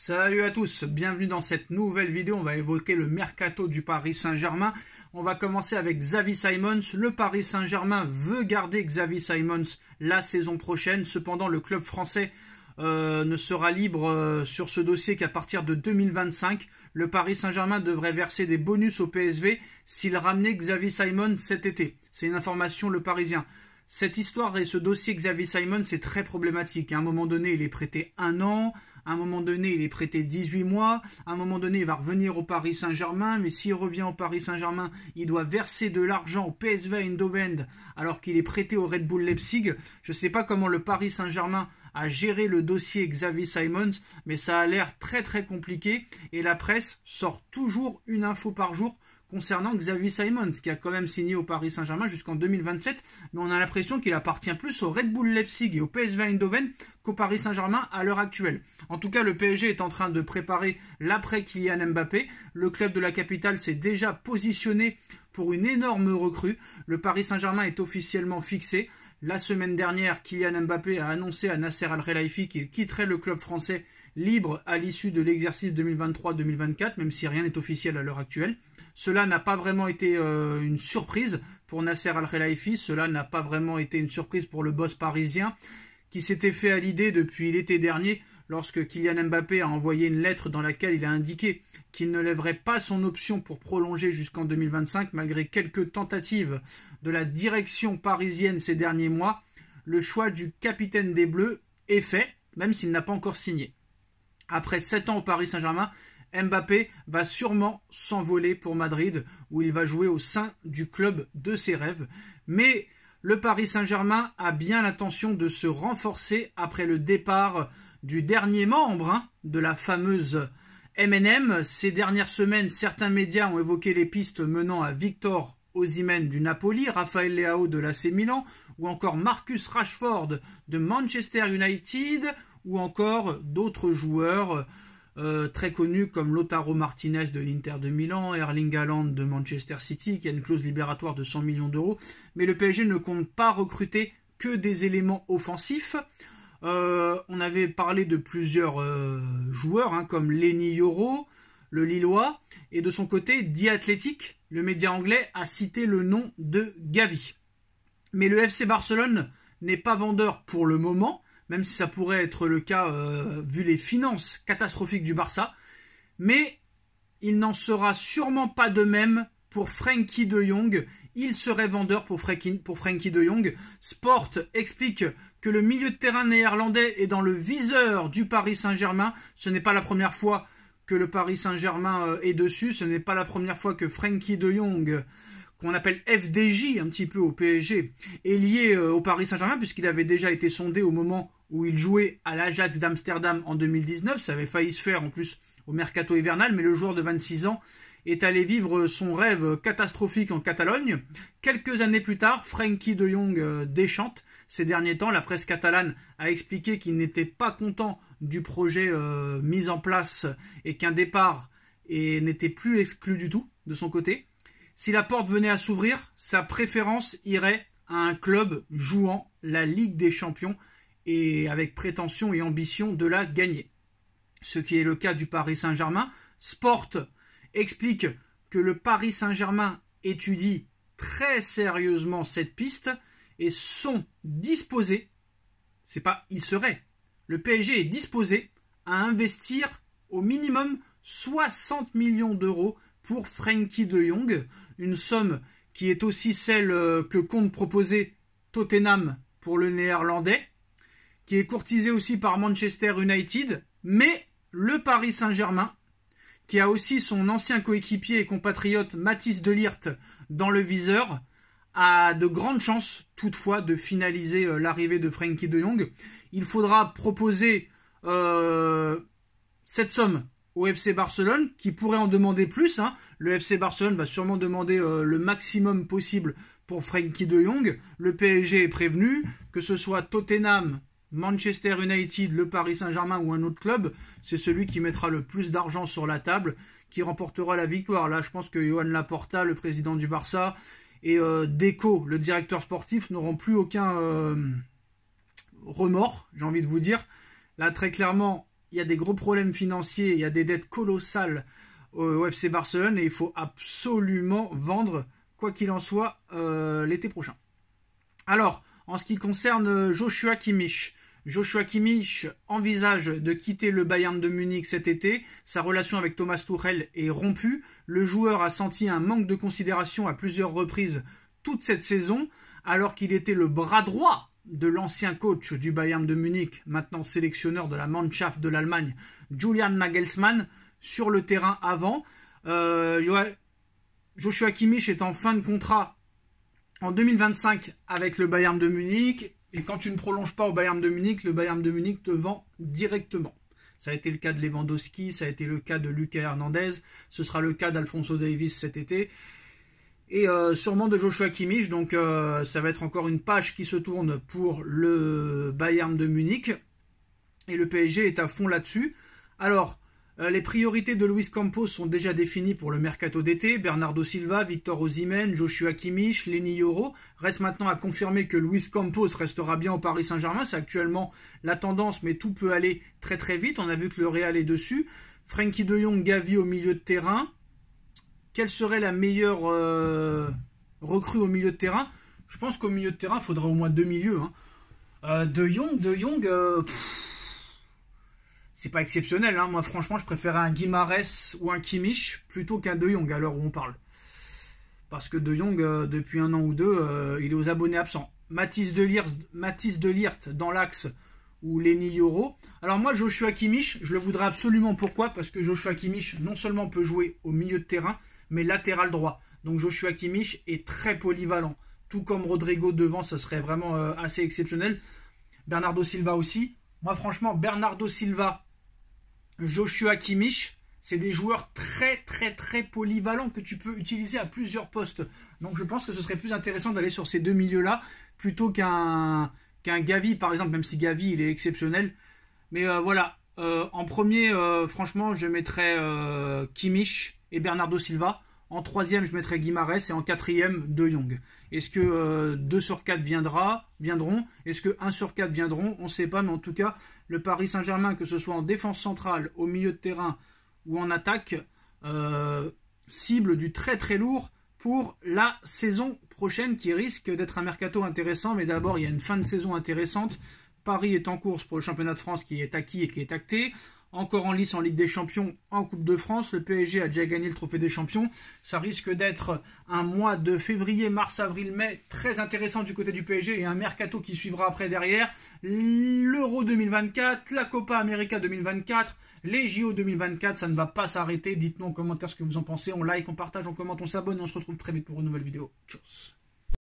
Salut à tous, bienvenue dans cette nouvelle vidéo. On va évoquer le mercato du Paris Saint-Germain. On va commencer avec Xavi Simons. Le Paris Saint-Germain veut garder Xavi Simons la saison prochaine. Cependant, le club français ne sera libre sur ce dossier qu'à partir de 2025. Le Paris Saint-Germain devrait verser des bonus au PSV s'il ramenait Xavi Simons cet été. C'est une information Le Parisien. Cette histoire et ce dossier Xavi Simons, c'est très problématique. À un moment donné, il est prêté 1 an. À un moment donné, il est prêté 18 mois. À un moment donné, il va revenir au Paris Saint-Germain. Mais s'il revient au Paris Saint-Germain, il doit verser de l'argent au PSV Eindhoven alors qu'il est prêté au Red Bull Leipzig. Je ne sais pas comment le Paris Saint-Germain a géré le dossier Xavi Simons, mais ça a l'air très très compliqué. Et la presse sort toujours une info par jour concernant Xavi Simons, qui a quand même signé au Paris Saint-Germain jusqu'en 2027, mais on a l'impression qu'il appartient plus au Red Bull Leipzig et au PSV Eindhoven qu'au Paris Saint-Germain à l'heure actuelle. En tout cas, le PSG est en train de préparer l'après Kylian Mbappé. Le club de la capitale s'est déjà positionné pour une énorme recrue. Le Paris Saint-Germain est officiellement fixé. La semaine dernière, Kylian Mbappé a annoncé à Nasser Al-Khelaifi qu'il quitterait le club français libre à l'issue de l'exercice 2023-2024, même si rien n'est officiel à l'heure actuelle. Cela n'a pas vraiment été une surprise pour Nasser Al-Khelaifi, cela n'a pas vraiment été une surprise pour le boss parisien qui s'était fait à l'idée depuis l'été dernier lorsque Kylian Mbappé a envoyé une lettre dans laquelle il a indiqué qu'il ne lèverait pas son option pour prolonger jusqu'en 2025 malgré quelques tentatives de la direction parisienne ces derniers mois. Le choix du capitaine des Bleus est fait, même s'il n'a pas encore signé. Après 7 ans au Paris Saint-Germain, Mbappé va sûrement s'envoler pour Madrid, où il va jouer au sein du club de ses rêves. Mais le Paris Saint-Germain a bien l'intention de se renforcer après le départ du dernier membre de la fameuse MNM. Ces dernières semaines, certains médias ont évoqué les pistes menant à Victor Osimhen du Napoli, Raphaël Leao de l'AC Milan, ou encore Marcus Rashford de Manchester United, ou encore d'autres joueurs très connus comme Lautaro Martinez de l'Inter de Milan, Erling Haaland de Manchester City, qui a une clause libératoire de 100 millions d'euros. Mais le PSG ne compte pas recruter que des éléments offensifs. On avait parlé de plusieurs joueurs, comme Lenny Yoro, le Lillois, et de son côté, The Athletic, le média anglais, a cité le nom de Gavi. Mais le FC Barcelone n'est pas vendeur pour le moment, même si ça pourrait être le cas vu les finances catastrophiques du Barça. Mais il n'en sera sûrement pas de même pour Frenkie de Jong. Il serait vendeur pour Frenkie de Jong. Sport explique que le milieu de terrain néerlandais est dans le viseur du Paris Saint-Germain. Ce n'est pas la première fois que le Paris Saint-Germain est dessus. Ce n'est pas la première fois que Frenkie de Jong, qu'on appelle FDJ un petit peu au PSG, est lié au Paris Saint-Germain, puisqu'il avait déjà été sondé au moment où il jouait à l'Ajax d'Amsterdam en 2019. Ça avait failli se faire en plus au mercato hivernal, mais le joueur de 26 ans est allé vivre son rêve catastrophique en Catalogne. Quelques années plus tard, Frenkie de Jong déchante. Ces derniers temps, la presse catalane a expliqué qu'il n'était pas content du projet mis en place et qu'un départ n'était plus exclu du tout de son côté. Si la porte venait à s'ouvrir, sa préférence irait à un club jouant la Ligue des Champions et avec prétention et ambition de la gagner. Ce qui est le cas du Paris Saint-Germain. Sport explique que le Paris Saint-Germain étudie très sérieusement cette piste et sont disposés, c'est pas il serait, le PSG est disposé à investir au minimum 60 millions d'euros pour Frenkie de Jong, une somme qui est aussi celle que compte proposer Tottenham pour le néerlandais, qui est courtisée aussi par Manchester United, mais le Paris Saint-Germain, qui a aussi son ancien coéquipier et compatriote Mathis de Ligt dans le viseur, a de grandes chances toutefois de finaliser l'arrivée de Frenkie de Jong. Il faudra proposer cette somme au FC Barcelone, qui pourrait en demander plus. Le FC Barcelone va sûrement demander le maximum possible pour Frenkie de Jong. Le PSG est prévenu, que ce soit Tottenham, Manchester United, le Paris Saint-Germain ou un autre club, c'est celui qui mettra le plus d'argent sur la table qui remportera la victoire. Là, je pense que Joan Laporta, le président du Barça, et Deco, le directeur sportif, n'auront plus aucun remords, j'ai envie de vous dire. Là, très clairement, il y a des gros problèmes financiers, il y a des dettes colossales au FC Barcelone et il faut absolument vendre, quoi qu'il en soit, l'été prochain. Alors, en ce qui concerne Joshua Kimmich envisage de quitter le Bayern de Munich cet été. Sa relation avec Thomas Tuchel est rompue. Le joueur a senti un manque de considération à plusieurs reprises toute cette saison, alors qu'il était le bras droit de l'ancien coach du Bayern de Munich, maintenant sélectionneur de la Mannschaft de l'Allemagne, Julian Nagelsmann, sur le terrain avant. Joshua Kimmich est en fin de contrat en 2025 avec le Bayern de Munich. Et quand tu ne prolonges pas au Bayern de Munich, le Bayern de Munich te vend directement. Ça a été le cas de Lewandowski, ça a été le cas de Lucas Hernandez, ce sera le cas d'Alphonso Davies cet été. Et sûrement de Joshua Kimmich, donc ça va être encore une page qui se tourne pour le Bayern de Munich. Et le PSG est à fond là-dessus. Alors, les priorités de Luis Campos sont déjà définies pour le mercato d'été. Bernardo Silva, Victor Osimhen, Joshua Kimmich, Leny Yoro. Reste maintenant à confirmer que Luis Campos restera bien au Paris Saint-Germain. C'est actuellement la tendance, mais tout peut aller très très vite. On a vu que le Real est dessus. Frenkie de Jong, Gavi au milieu de terrain. Quelle serait la meilleure recrue au milieu de terrain? Je pense qu'au milieu de terrain, il faudrait au moins 2 milieux. De Jong, c'est pas exceptionnel. Moi, franchement, je préférais un Guimarães ou un Kimmich plutôt qu'un De Jong à l'heure où on parle. Parce que De Jong, depuis 1 an ou 2, il est aux abonnés absents. Mathis de Ligt dans l'axe ou Leny Yoro. Alors moi, Joshua Kimmich, je le voudrais absolument. Pourquoi? Parce que Joshua Kimmich, non seulement peut jouer au milieu de terrain, mais latéral droit. Donc Joshua Kimmich est très polyvalent. Tout comme Rodrigo devant, ça serait vraiment assez exceptionnel. Bernardo Silva aussi. Moi, franchement, Bernardo Silva, Joshua Kimmich, c'est des joueurs très très très polyvalents que tu peux utiliser à plusieurs postes. Donc je pense que ce serait plus intéressant d'aller sur ces deux milieux-là plutôt qu'un Gavi par exemple, même si Gavi il est exceptionnel. Mais voilà, en premier, franchement, je mettrais Kimmich et Bernardo Silva. En troisième, je mettrais Guimarães et en quatrième, De Jong. Est-ce que 2 sur 4 viendront? Est-ce que 1 sur 4 viendront? On ne sait pas, mais en tout cas, le Paris Saint-Germain, que ce soit en défense centrale, au milieu de terrain ou en attaque, cible du très très lourd pour la saison prochaine qui risque d'être un mercato intéressant. Mais d'abord, il y a une fin de saison intéressante. Paris est en course pour le championnat de France qui est acquis et qui est acté. Encore en lice en Ligue des Champions, en Coupe de France. Le PSG a déjà gagné le Trophée des Champions. Ça risque d'être un mois de février, mars, avril, mai très intéressant du côté du PSG et un mercato qui suivra après derrière. L'Euro 2024, la Copa América 2024, les JO 2024, ça ne va pas s'arrêter. Dites-nous en commentaire ce que vous en pensez. On like, on partage, on commente, on s'abonne et on se retrouve très vite pour une nouvelle vidéo. Tchuss.